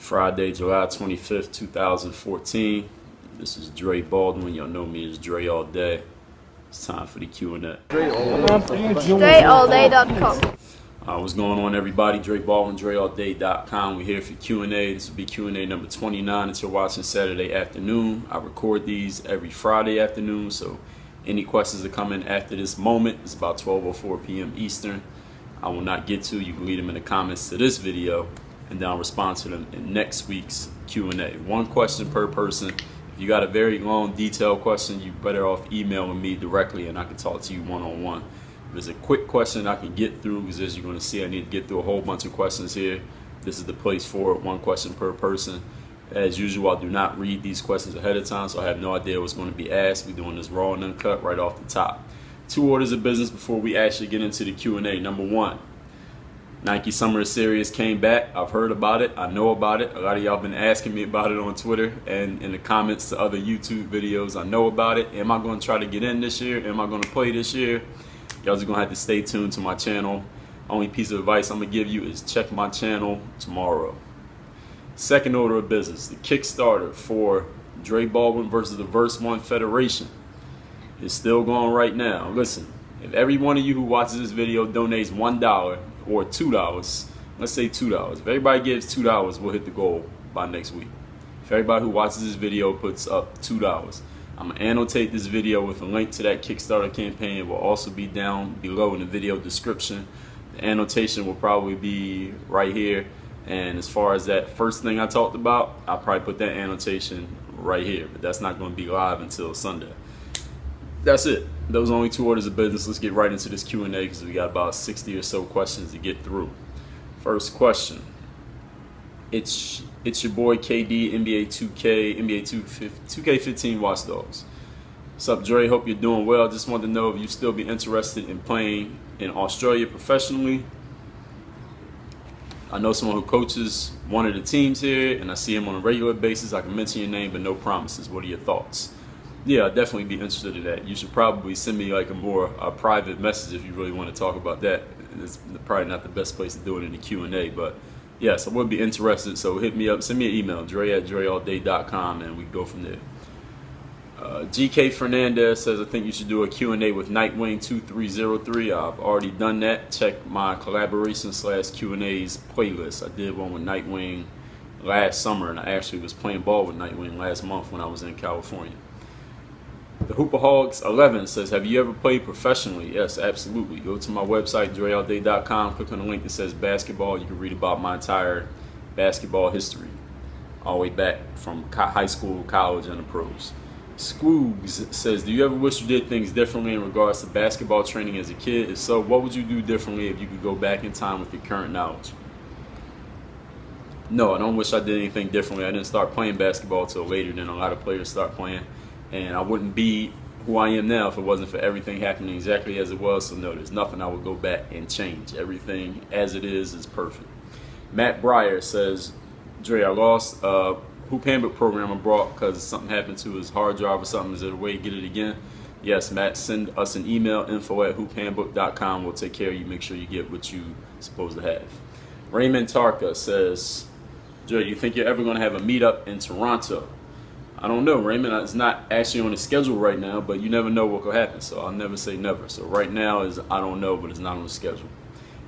Friday, July 25th, 2014. This is Dre Baldwin. Y'all know me as Dre All Day. It's time for the Q&A. DreAllDay.com. What's going on, everybody? Dre Baldwin, DreAllDay.com. We're here for Q&A. This will be Q&A number 29 that you're watching Saturday afternoon. I record these every Friday afternoon, so any questions that come in after this moment, it's about 12:04 p.m. Eastern, I will not get to. You can leave them in the comments to this video, and then I'll respond to them in next week's Q&A. One question per person. If you got a very long, detailed question, you're better off emailing me directly, and I can talk to you one-on-one. If there's a quick question I can get through, because as you're going to see, I need to get through a whole bunch of questions here. This is the place for it, one question per person. As usual, I do not read these questions ahead of time, so I have no idea what's going to be asked. We're doing this raw and uncut right off the top. 2 orders of business before we actually get into the Q&A. Number 1, Nike Summer Series came back. I've heard about it. I know about it. A lot of y'all been asking me about it on Twitter and in the comments to other YouTube videos. I know about it. Am I going to try to get in this year? Am I going to play this year? Y'all just going to have to stay tuned to my channel. Only piece of advice I'm going to give you is check my channel tomorrow. Second order of business, the Kickstarter for Dre Baldwin versus the Verse 1 Federation is still going right now. Listen, if every one of you who watches this video donates $1 or $2, let's say $2. If everybody gives $2, we'll hit the goal by next week. If everybody who watches this video puts up $2, I'm going to annotate this video with a link to that Kickstarter campaign. It will also be down below in the video description. The annotation will probably be right here. And as far as that first thing I talked about, I'll probably put that annotation right here. But that's not going to be live until Sunday. That's it. Those are only 2 orders of business. Let's get right into this Q&A because we got about 60 or so questions to get through. First question. It's your boy KD, NBA 2K, NBA 2K15 Watchdogs. What's up, Dre? Hope you're doing well. Just wanted to know if you still be interested in playing in Australia professionally. I know someone who coaches one of the teams here, and I see him on a regular basis. I can mention your name, but no promises. What are your thoughts? Yeah, I'd definitely be interested in that. You should probably send me like a private message if you really want to talk about that. It's probably not the best place to do it in the Q&A, but yes, I would be interested. So hit me up, send me an email, dre@dreallday.com, and we go from there. GK Fernandez says, I think you should do a Q&A with Nightwing 2303. I've already done that. Check my collaboration/Q&As playlist. I did one with Nightwing last summer, and I actually was playing ball with Nightwing last month when I was in California. The Hoopahogs 11 says, have you ever played professionally? Yes, absolutely. Go to my website, DreAllDay.com, click on the link that says basketball. You can read about my entire basketball history, all the way back from high school, college, and the pros. Scoogs says, do you ever wish you did things differently in regards to basketball training as a kid? If so, what would you do differently if you could go back in time with your current knowledge? No, I don't wish I did anything differently. I didn't start playing basketball until later than a lot of players start playing. And I wouldn't be who I am now if it wasn't for everything happening exactly as it was. So no, there's nothing I would go back and change. Everything as it is perfect. Matt Breyer says, Dre, I lost Hoop Handbook program I brought because something happened to his hard drive or something. Is there a way to get it again? Yes, Matt, send us an email, info@hoophandbook.com. We'll take care of you. Make sure you get what you're supposed to have. Raymond Tarka says, Dre, you think you're ever going to have a meetup in Toronto? I don't know, Raymond. It's not actually on the schedule right now, but you never know what could happen, so I'll never say never. So right now is I don't know, but it's not on the schedule.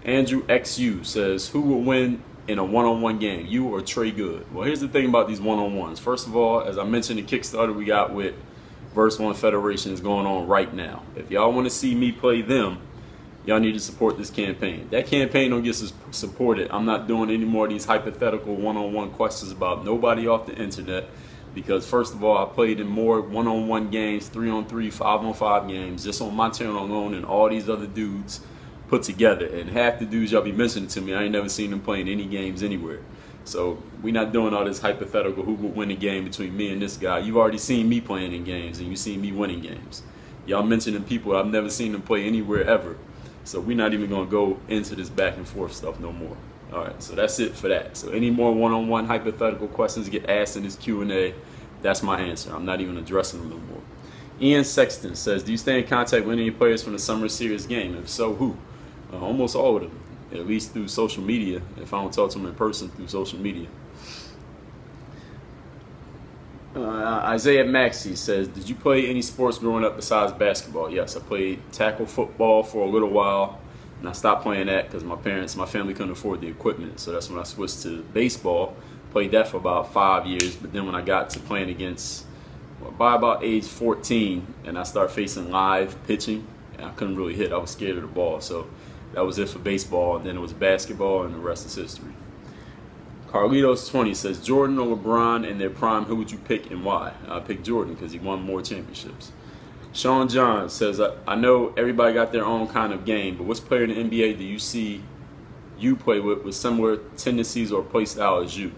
Andrew XU says, who will win in a one-on-one game, you or Trey Good? Well, here's the thing about these one-on-ones. First of all, as I mentioned, the Kickstarter we got with Verse 1 Federation is going on right now. If y'all want to see me play them, y'all need to support this campaign. That campaign don't get supported. I'm not doing any more of these hypothetical one-on-one questions about nobody off the internet. Because first of all, I played in more one-on-one games, 3-on-3, 5-on-5 games, just on my channel alone than all these other dudes put together. And half the dudes y'all be mentioning to me, I ain't never seen them playing any games anywhere. So we not doing all this hypothetical who would win a game between me and this guy. You've already seen me playing in games and you seen me winning games. Y'all mentioning people I've never seen them play anywhere ever. So we're not even going to go into this back and forth stuff no more. All right, so that's it for that. So any more one-on-one hypothetical questions get asked in this Q&A, that's my answer. I'm not even addressing them no more. Ian Sexton says, do you stay in contact with any players from the Summer Series game? If so, who? Almost all of them, at least through social media. If I don't talk to them in person, through social media. Isaiah Maxey says, did you play any sports growing up besides basketball? Yes, I played tackle football for a little while, and I stopped playing that because my family couldn't afford the equipment. So that's when I switched to baseball. Played that for about 5 years, but then when I got to playing against, by about age 14, and I started facing live pitching, and I couldn't really hit. I was scared of the ball. So that was it for baseball, and then it was basketball, and the rest is history. Carlitos 20 says, Jordan or LeBron in their prime, who would you pick and why? I pick Jordan because he won more championships. Sean John says, I know everybody got their own kind of game, but which player in the NBA do you see you play with similar tendencies or play style as you?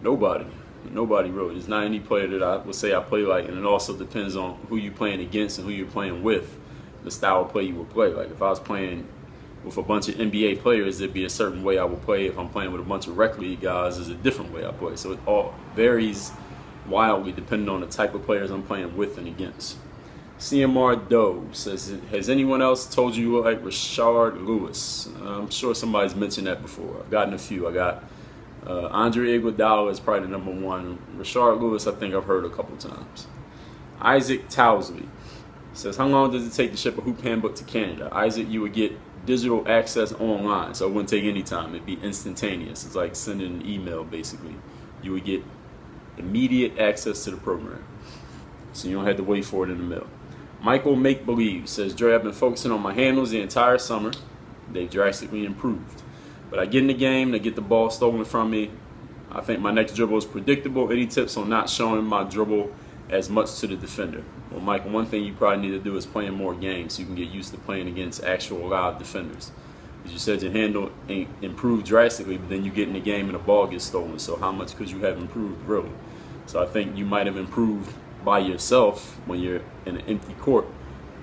Nobody. Nobody really. There's not any player that I would say I play like, and it also depends on who you're playing against and who you're playing with, the style of play you would play. Like if I was playing with a bunch of NBA players, there'd be a certain way I would play. If I'm playing with a bunch of rec league guys, there's a different way I play. So it all varies wildly depending on the type of players I'm playing with and against. CMR Doe says, has anyone else told you you look like Rashard Lewis? I'm sure somebody's mentioned that before. I've gotten a few. I got Andre Iguodala is probably the #1. Rashard Lewis, I think I've heard a couple times. Isaac Towsley says, how long does it take to ship a hoop handbook to Canada? Isaac, you would get digital access online, so it wouldn't take any time. It'd be instantaneous. It's like sending an email, basically. You would get immediate access to the program, so you don't have to wait for it in the mail. Michael Make Believe says, Dre, I've been focusing on my handles the entire summer. They've drastically improved, but I get in the game, they get the ball stolen from me. I think my next dribble is predictable. Any tips on not showing my dribble as much to the defender? Well, Mike, one thing you probably need to do is playing more games so you can get used to playing against actual live defenders. As you said, your handle ain't improved drastically, but then you get in the game and the ball gets stolen. So how much could you have improved, really? So I think you might have improved by yourself when you're in an empty court,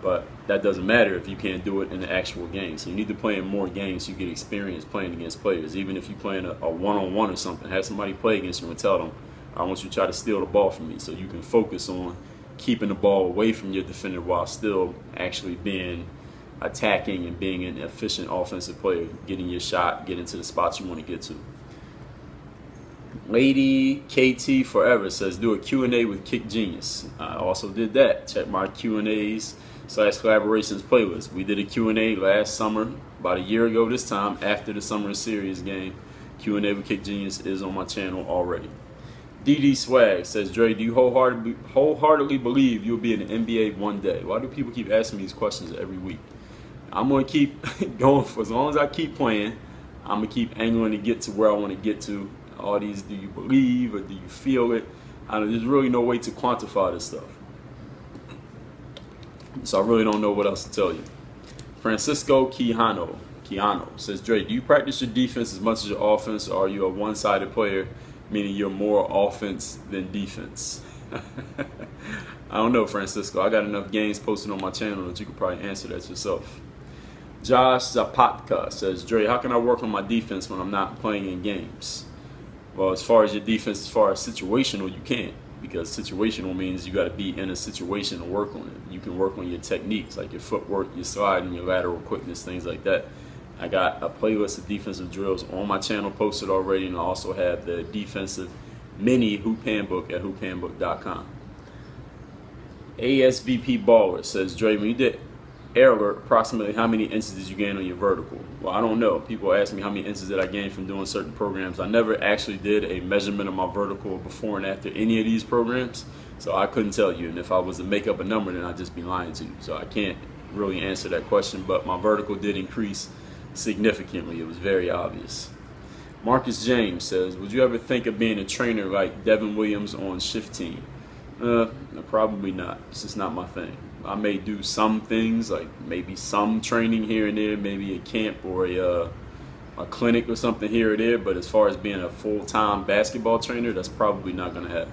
but that doesn't matter if you can't do it in the actual game. So you need to play in more games so you get experience playing against players. Even if you're playing a one-on-one or something, have somebody play against you and tell them, I want you to try to steal the ball from me, so you can focus on keeping the ball away from your defender while still actually being attacking and being an efficient offensive player, getting your shot, getting to the spots you want to get to. Lady KT Forever says, do a Q&A with Kick Genius. I also did that. Check my Q&As / collaborations playlist. We did a Q&A last summer, about a year ago this time, after the Summer Series game. Q&A with Kick Genius is on my channel already. DD Swag says, Dre, do you wholeheartedly believe you'll be in the NBA one day? Why do people keep asking me these questions every week? I'm going to keep going for as long as I keep playing. I'm going to keep angling to get to where I want to get to. All these, do you believe or do you feel it? There's really no way to quantify this stuff. So I really don't know what else to tell you. Francisco Quijano says, Dre, do you practice your defense as much as your offense, or are you a one-sided player, meaning you're more offense than defense? I don't know, Francisco. I got enough games posted on my channel that you could probably answer that yourself. Josh Zapatka says, Dre, how can I work on my defense when I'm not playing in games? Well, as far as your defense, as far as situational, you can't, because situational means you got to be in a situation to work on it. You can work on your techniques, like your footwork, your sliding, your lateral quickness, things like that. I got a playlist of defensive drills on my channel posted already, and I also have the defensive mini hoop handbook at hoophandbook.com. ASVP Baller says, Dre, when you did air alert, approximately how many inches did you gain on your vertical? Well, I don't know. People ask me how many inches did I gain from doing certain programs. I never actually did a measurement of my vertical before and after any of these programs, so I couldn't tell you. And if I was to make up a number, then I'd just be lying to you. So I can't really answer that question, but my vertical did increase significantly. It was very obvious. Marcus James says, would you ever think of being a trainer like Devin Williams on Shift Team? Probably not. It's just not my thing. I may do some things, like maybe some training here and there, maybe a camp or a clinic or something here or there, but as far as being a full-time basketball trainer, that's probably not going to happen.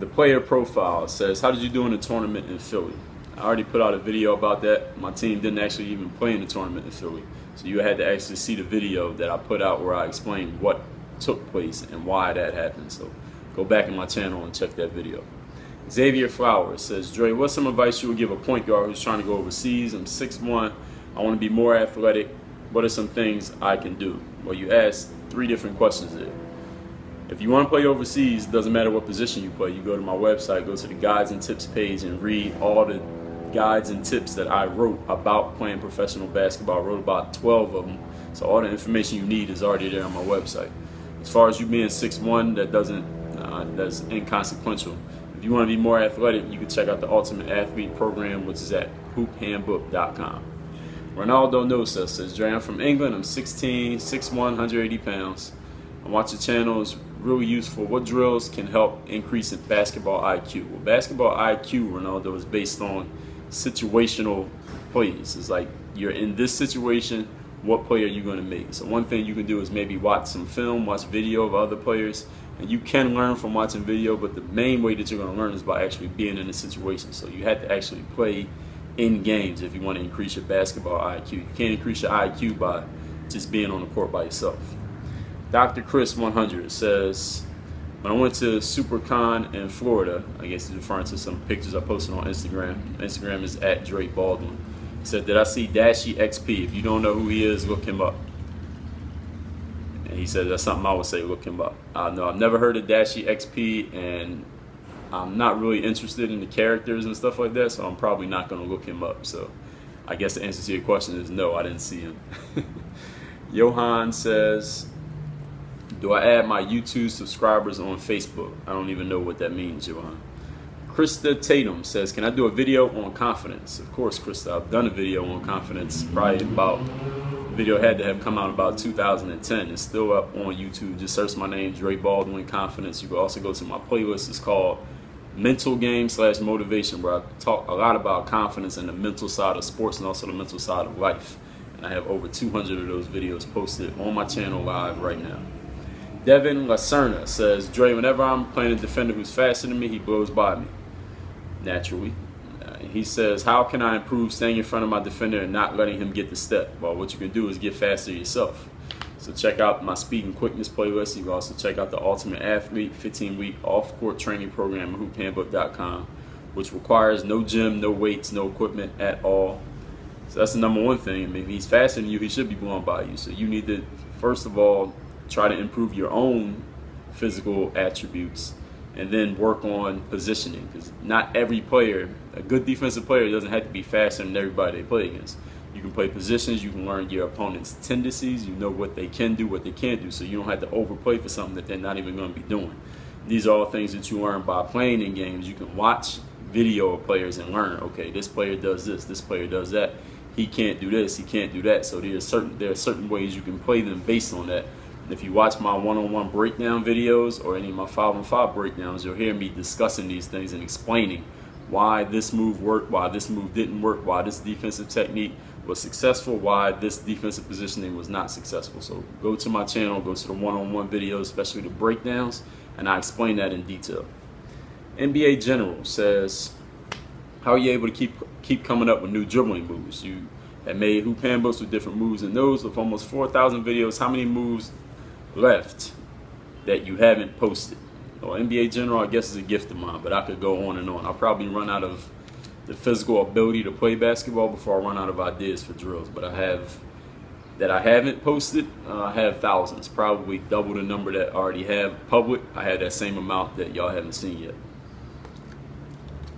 The player profile says, how did you do in the tournament in Philly? I already put out a video about that. My team didn't actually even play in the tournament in Philly, so you had to actually see the video that I put out where I explained what took place and why that happened. So go back in my channel and check that video. Xavier Flowers says, Dre, what's some advice you would give a point guard who's trying to go overseas? I'm 6'1", I want to be more athletic. What are some things I can do? Well, you asked 3 different questions there. If you want to play overseas, it doesn't matter what position you play. You go to my website, go to the guides and tips page, and read all the guides and tips that I wrote about playing professional basketball. I wrote about 12 of them. So all the information you need is already there on my website. As far as you being 6'1", that's inconsequential. If you want to be more athletic, you can check out the Ultimate Athlete Program, which is at hoophandbook.com. Ronaldo Nosa says, Dre, I'm from England. I'm 16, 6'1", 180 pounds. I watch your channel. It's really useful. What drills can help increase in basketball IQ? Well, basketball IQ, Ronaldo, is based on situational plays. It's like, you're in this situation, what play are you going to make? So one thing you can do is maybe watch some film, watch video of other players, and you can learn from watching video, but the main way that you're going to learn is by actually being in a situation. So you have to actually play in games if you want to increase your basketball IQ. You can't increase your IQ by just being on the court by yourself. Dr. Chris 100 says, when I went to SuperCon in Florida, I guess he's referring to some pictures I posted on Instagram. Instagram is at Dre Baldwin. He said, did I see Dashy XP? If you don't know who he is, look him up. And he said, that's something I would say, look him up. No, I've never heard of Dashy XP, and I'm not really interested in the characters and stuff like that, so I'm probably not going to look him up. So I guess the answer to your question is no, I didn't see him. Johan says, do I add my YouTube subscribers on Facebook? I don't even know what that means, Johan. Krista Tatum says, can I do a video on confidence? Of course, Krista, I've done a video on confidence. Probably about, the video had to have come out about 2010. It's still up on YouTube. Just search my name, Dre Baldwin Confidence. You can also go to my playlist. It's called Mental Game / Motivation, where I talk a lot about confidence and the mental side of sports and also the mental side of life. And I have over 200 of those videos posted on my channel live right now. Devin Lacerna says, Dre, whenever I'm playing a defender who's faster than me, he blows by me. Naturally. He says, how can I improve staying in front of my defender and not letting him get the step? Well, what you can do is get faster yourself. So check out my speed and quickness playlist. You can also check out the Ultimate Athlete 15-week off-court training program at hoophandbook.com, which requires no gym, no weights, no equipment at all. So that's the number one thing. I mean, if he's faster than you, he should be blown by you. So you need to, first of all, try to improve your own physical attributes, and then work on positioning, because not every player, a good defensive player, doesn't have to be faster than everybody they play against. You can play positions, you can learn your opponent's tendencies, you know what they can do, what they can't do, so you don't have to overplay for something that they're not even going to be doing. These are all things that you learn by playing in games. You can watch video of players and learn, okay, this player does this player does that, he can't do this, he can't do that. So there are certain ways you can play them based on that. If you watch my one-on-one breakdown videos or any of my 5-on-5 breakdowns, you'll hear me discussing these things and explaining why this move worked, why this move didn't work, why this defensive technique was successful, why this defensive positioning was not successful. So go to my channel, go to the one-on-one videos, especially the breakdowns, and I explain that in detail. NBA General says, how are you able to keep coming up with new dribbling moves? You have made hoop handbooks with different moves in those. With almost 4,000 videos, how many moves left that you haven't posted? Well, NBA General, I guess, is a gift of mine, but I could go on and on. I'll probably run out of the physical ability to play basketball before I run out of ideas for drills. But I haven't posted, I have thousands, probably double the number that I already have public. I have that same amount that y'all haven't seen yet.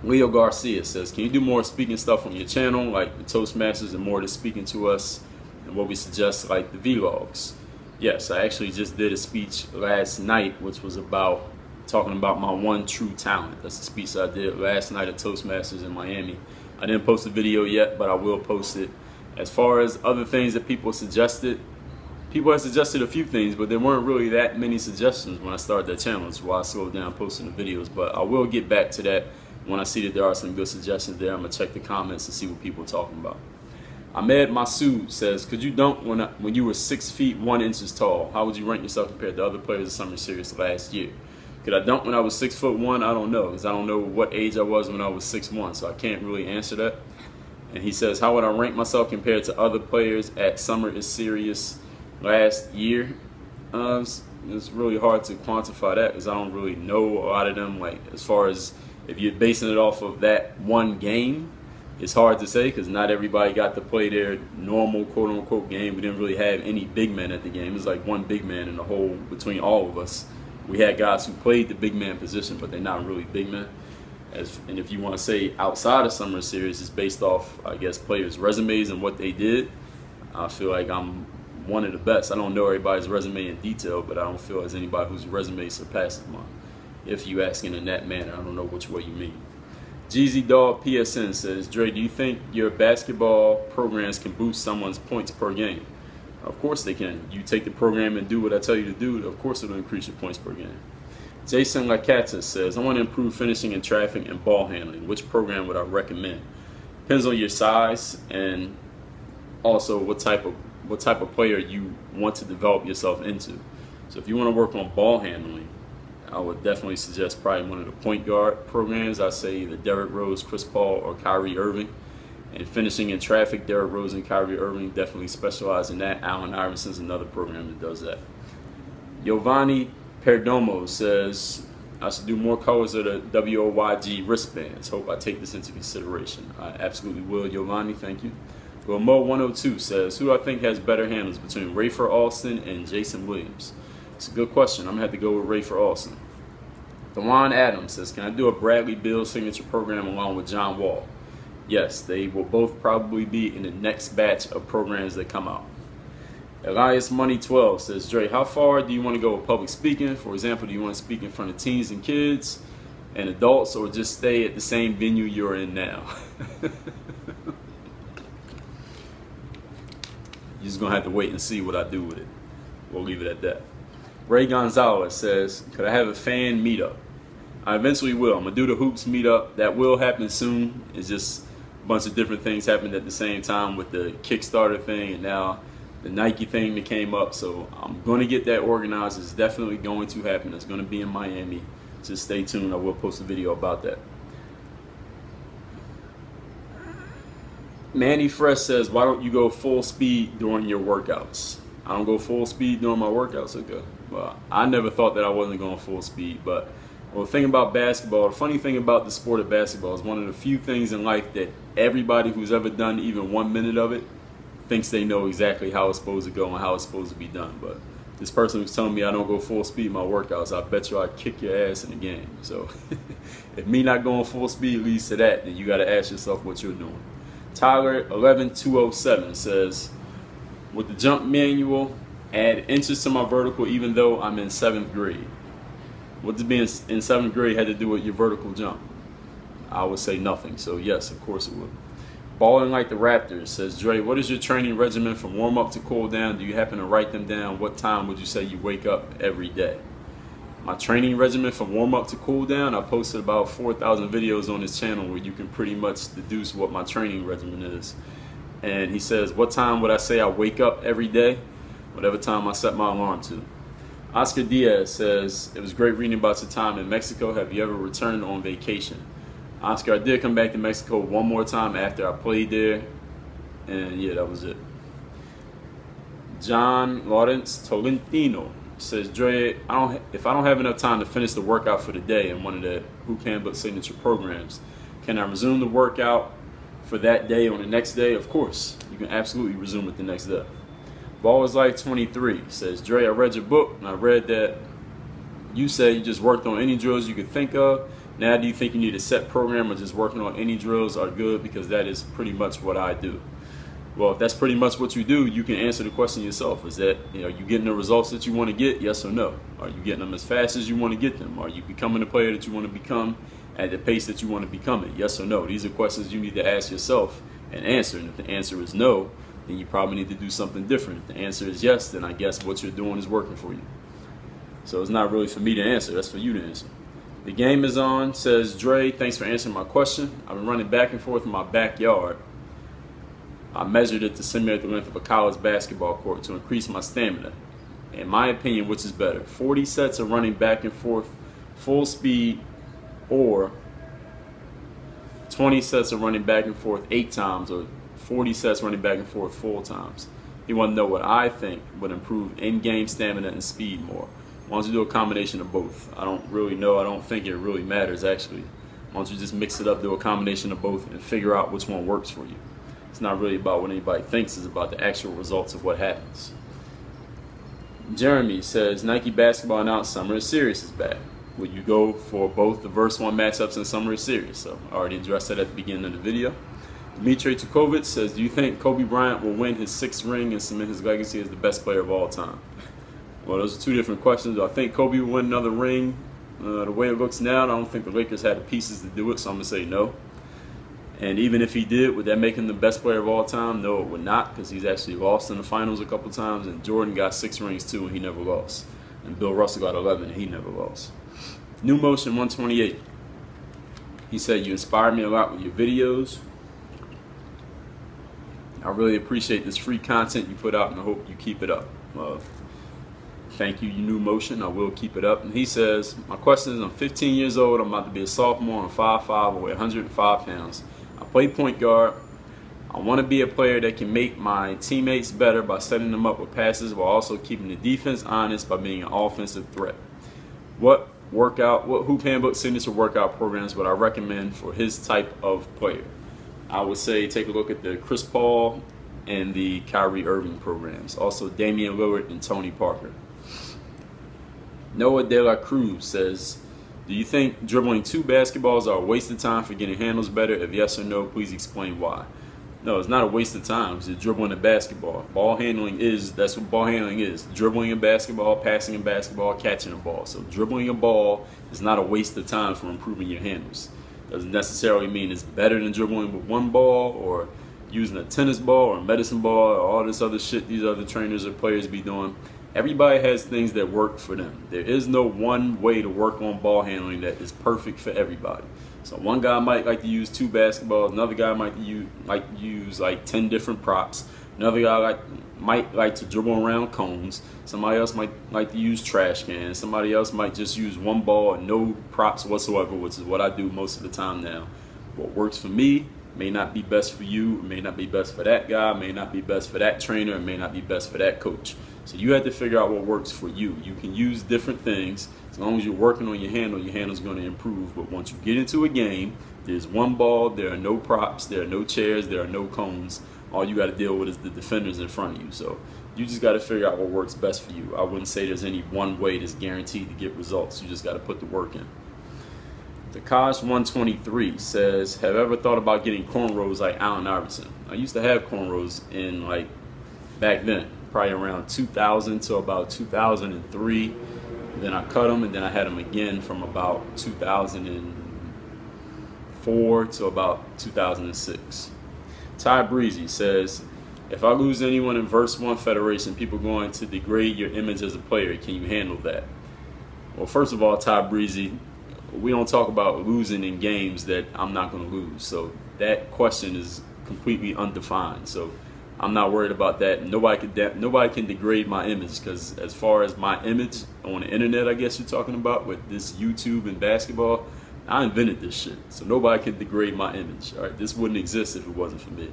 Leo Garcia says, can you do more speaking stuff on your channel, like the Toastmasters, and more to speaking to us and what we suggest, like the vlogs? Yes, I actually just did a speech last night, which was about talking about my one true talent. That's the speech I did last night at Toastmasters in Miami. I didn't post the video yet, but I will post it. As far as other things that people have suggested a few things, but there weren't really that many suggestions when I started that channel. That's why I slowed down posting the videos. But I will get back to that when I see that there are some good suggestions there. I'm going to check the comments and see what people are talking about. Ahmed Masood says, could you dunk when you were 6 feet 1 inches tall? How would you rank yourself compared to other players in Summer Series last year? Could I dunk when I was 6'1"? I don't know, because I don't know what age I was when I was 6'1", so I can't really answer that. And he says, how would I rank myself compared to other players at Summer Series last year? It's really hard to quantify that, because I don't really know a lot of them. Like, as far as if you're basing it off of that one game, it's hard to say, because not everybody got to play their normal quote-unquote game. We didn't really have any big men at the game. It was like one big man in the whole between all of us. We had guys who played the big man position, but they're not really big men. And if you want to say outside of summer series, it's based off, I guess, players' resumes and what they did. I feel like I'm one of the best. I don't know everybody's resume in detail, but I don't feel as anybody whose resume surpasses mine. If you asking in that manner, I don't know which way you mean. Jeezy Dog PSN says, Dre, do you think your basketball programs can boost someone's points per game? Of course they can. You take the program and do what I tell you to do, of course it'll increase your points per game. Jason Lacata says, I want to improve finishing and traffic and ball handling. Which program would I recommend? Depends on your size and also what type of player you want to develop yourself into. So if you want to work on ball handling, I would definitely suggest probably one of the point guard programs. I say either Derrick Rose, Chris Paul, or Kyrie Irving. And finishing in traffic, Derrick Rose and Kyrie Irving definitely specialize in that. Allen Iverson's another program that does that. Giovanni Perdomo says, I should do more colors of the WOYG wristbands. Hope I take this into consideration. I absolutely will, Giovanni. Thank you. Well, Mo102 says, who do I think has better handles between Rafer Alston and Jason Williams? It's a good question. I'm going to have to go with Rafer Alston. DeJuan Adams says, can I do a Bradley Beal signature program along with John Wall? Yes, they will both probably be in the next batch of programs that come out. Elias Money 12 says, Dre, how far do you want to go with public speaking? For example, do you want to speak in front of teens and kids and adults, or just stay at the same venue you're in now? You're just going to have to wait and see what I do with it. We'll leave it at that. Ray Gonzalez says, could I have a fan meetup? I eventually will. I'm going to do the Hoops meetup. That will happen soon. It's just a bunch of different things happened at the same time with the Kickstarter thing and now the Nike thing that came up. So I'm going to get that organized. It's definitely going to happen. It's going to be in Miami. Just stay tuned. I will post a video about that. Manny Fresh says, why don't you go full speed during your workouts? I don't go full speed during my workouts. Okay. Well, I never thought that I wasn't going full speed, but the thing about basketball, the funny thing about the sport of basketball is one of the few things in life that everybody who's ever done even 1 minute of it thinks they know exactly how it's supposed to go and how it's supposed to be done. But this person who's telling me I don't go full speed in my workouts, I bet you I'd kick your ass in the game. So if me not going full speed leads to that, then you got to ask yourself what you're doing. Tyler 11207 says, with the jump manual, add inches to my vertical even though I'm in 7th grade. What does being in 7th grade had to do with your vertical jump? I would say nothing. So yes, of course it would. Balling Like the Raptors says, Dre, what is your training regimen from warm up to cool down? Do you happen to write them down? What time would you say you wake up every day? My training regimen from warm up to cool down, I posted about 4,000 videos on this channel where you can pretty much deduce what my training regimen is. And he says, what time would I say I wake up every day? Whatever time I set my alarm to. Oscar Diaz says, it was great reading about your time in Mexico. Have you ever returned on vacation? Oscar, I did come back to Mexico one more time after I played there. And yeah, that was it. John Lawrence Tolentino says, Dre, if I don't have enough time to finish the workout for the day in one of the Who Can But signature programs, can I resume the workout for that day on the next day? Of course, you can absolutely resume it the next day. Ball is Life 23 says, Dre, I read your book and I read that you said you just worked on any drills you could think of. Now do you think you need a set program or just working on any drills are good? Because that is pretty much what I do. Well, if that's pretty much what you do, you can answer the question yourself. Is that, you getting the results that you want to get? Yes or no? Are you getting them as fast as you want to get them? Are you becoming the player that you want to become at the pace that you want to become it? Yes or no? These are questions you need to ask yourself and answer. And if the answer is no, then you probably need to do something different. If the answer is yes, then I guess what you're doing is working for you. So it's not really for me to answer. That's for you to answer. The Game Is On says, Dre, thanks for answering my question. I've been running back and forth in my backyard. I measured it to simulate the length of a college basketball court to increase my stamina. In my opinion, which is better? 40 sets of running back and forth full speed, or 20 sets of running back and forth 8 times, or 40 sets running back and forth 4 times. You want to know what I think would improve in-game stamina and speed more. Why don't you do a combination of both? I don't really know. I don't think it really matters, actually. Why don't you just mix it up, do a combination of both, and figure out which one works for you. It's not really about what anybody thinks. It's about the actual results of what happens. Jeremy says, Nike basketball announced Summer is Serious is back. Will you go for both the Verse 1 matchups and Summer is Serious? So I already addressed that at the beginning of the video. Dmitry Tukovic says, do you think Kobe Bryant will win his 6th ring and cement his legacy as the best player of all time? Well, those are two different questions. I think Kobe will win another ring. The way it looks now, I don't think the Lakers had the pieces to do it, so I'm going to say no. And even if he did, would that make him the best player of all time? No, it would not, because he's actually lost in the finals a couple times, and Jordan got 6 rings too, and he never lost. And Bill Russell got 11, and he never lost. New Motion 128. He said, you inspire me a lot with your videos. I really appreciate this free content you put out, and I hope you keep it up. Thank you, New Motion. I will keep it up. And he says, my question is, I'm 15 years old. I'm about to be a sophomore. I'm 5'5", I weigh 105 pounds. I play point guard. I want to be a player that can make my teammates better by setting them up with passes while also keeping the defense honest by being an offensive threat. What hoop handbook signature workout programs would I recommend for his type of player? I would say take a look at the Chris Paul and the Kyrie Irving programs. Also Damian Lillard and Tony Parker. Noah De La Cruz says, do you think dribbling 2 basketballs are a waste of time for getting handles better? If yes or no, please explain why. No, it's not a waste of time. It's dribbling a basketball. Ball handling that's what ball handling is. Dribbling a basketball, passing a basketball, catching a ball. So dribbling a ball is not a waste of time for improving your handles. Doesn't necessarily mean it's better than dribbling with 1 ball or using a tennis ball or a medicine ball or all this other shit these other trainers or players be doing. Everybody has things that work for them. There is no one way to work on ball handling that is perfect for everybody. So one guy might like to use 2 basketballs, another guy might use like 10 different props, another guy might like to dribble around cones, somebody else might like to use trash cans, somebody else might just use 1 ball and no props whatsoever, which is what I do most of the time now. What works for me may not be best for you, it may not be best for that guy, it may not be best for that trainer, it may not be best for that coach. So you have to figure out what works for you. You can use different things. As long as you're working on your handle's going to improve. But once you get into a game, there's 1 ball, there are no props, there are no chairs, there are no cones. All you got to deal with is the defenders in front of you. So you just got to figure out what works best for you. I wouldn't say there's any one way that's guaranteed to get results. You just got to put the work in. Takash 123 says, have you ever thought about getting cornrows like Allen Iverson? I used to have cornrows in back then. Probably around 2000 to about 2003. Then I cut them, and then I had them again from about 2004 to about 2006. Ty Breezy says, if I lose anyone in Verse 1 Federation, people going to degrade your image as a player. Can you handle that? Well, first of all, Ty Breezy, we don't talk about losing in games that I'm not going to lose. So that question is completely undefined. So I'm not worried about that. Nobody can degrade my image, because as far as my image on the internet, I guess you're talking about, with this YouTube and basketball, I invented this shit. So nobody can degrade my image. All right, this wouldn't exist if it wasn't for me.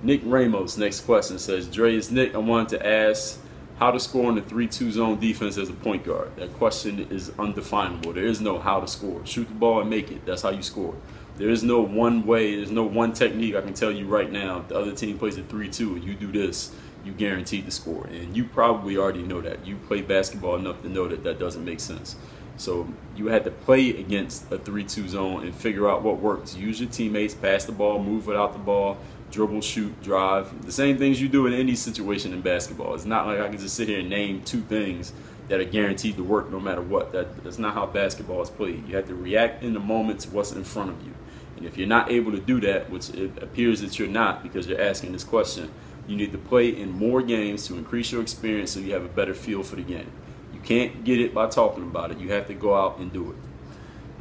Nick Ramos, next question, says, Dre, it's Nick. I wanted to ask how to score in the 3-2 zone defense as a point guard. That question is undefinable. There is no how to score. Shoot the ball and make it. That's how you score. There is no one way, there's no one technique I can tell you right now. If the other team plays a 3-2 and you do this, you guaranteed to score. And you probably already know that. You play basketball enough to know that that doesn't make sense. So you had to play against a 3-2 zone and figure out what works. Use your teammates, pass the ball, move without the ball, dribble, shoot, drive. The same things you do in any situation in basketball. It's not like I can just sit here and name 2 things that are guaranteed to work no matter what. That's not how basketball is played. You have to react in the moment to what's in front of you. And if you're not able to do that, which it appears that you're not because you're asking this question, you need to play in more games to increase your experience so you have a better feel for the game. You can't get it by talking about it. You have to go out and do it.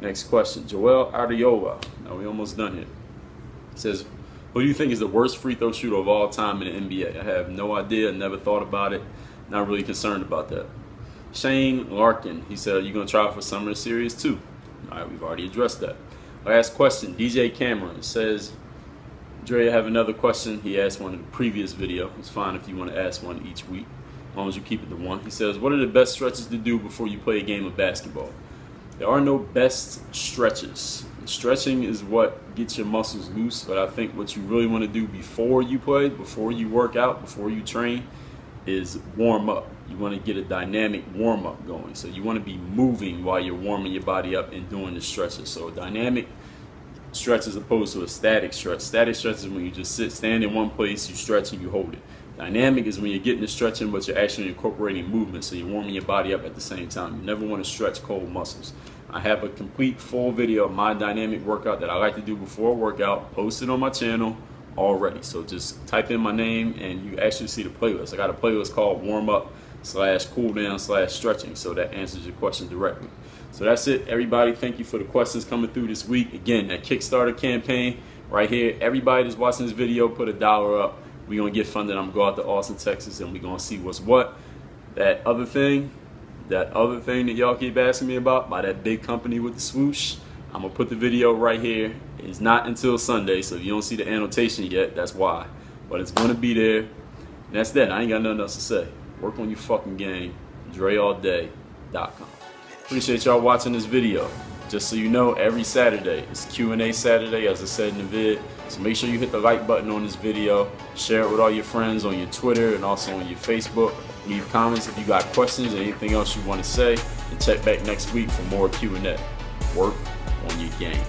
Next question, Joel Ardiola. Now we're almost done here. It says, who do you think is the worst free throw shooter of all time in the NBA? I have no idea, never thought about it. Not really concerned about that. Shane Larkin, he said, are you going to try for Summer Series 2? All right, we've already addressed that. Last question, DJ Cameron says, Dre, I have another question. He asked one in the previous video. It's fine if you want to ask one each week, as long as you keep it to one. He says, what are the best stretches to do before you play a game of basketball? There are no best stretches. Stretching is what gets your muscles loose, but I think what you really want to do before you play, before you work out, before you train, is warm up. you want to get a dynamic warm-up going. So you want to be moving while you're warming your body up and doing the stretches. So a dynamic stretch as opposed to a static stretch. Static stretch is when you just stand in one place, you stretch and you hold it. Dynamic is when you're getting the stretching, but you're actually incorporating movement, so you're warming your body up at the same time. You never want to stretch cold muscles. I have a complete full video of my dynamic workout that I like to do before a workout posted on my channel already. So just type in my name and you actually see the playlist. I got a playlist called warm up / cool down / stretching, so that answers your question directly. So that's it, everybody. Thank you for the questions coming through this week. Again, that Kickstarter campaign right here, everybody that's watching this video, put $1 up. We're gonna get funded. I'm gonna go out to Austin, Texas, and we're gonna see what's what. That other thing that y'all keep asking me about, by that big company with the swoosh, I'm gonna put the video right here. It's not until Sunday, so if you don't see the annotation yet, that's why. But it's gonna be there. And that's that. I ain't got nothing else to say. Work on your fucking game. DreAllDay.com. Appreciate y'all watching this video. Just so you know, every Saturday, it's Q&A Saturday, as I said in the vid. So make sure you hit the like button on this video, share it with all your friends on your Twitter and also on your Facebook. Leave comments if you got questions or anything else you want to say, and check back next week for more Q&A. Work on your game.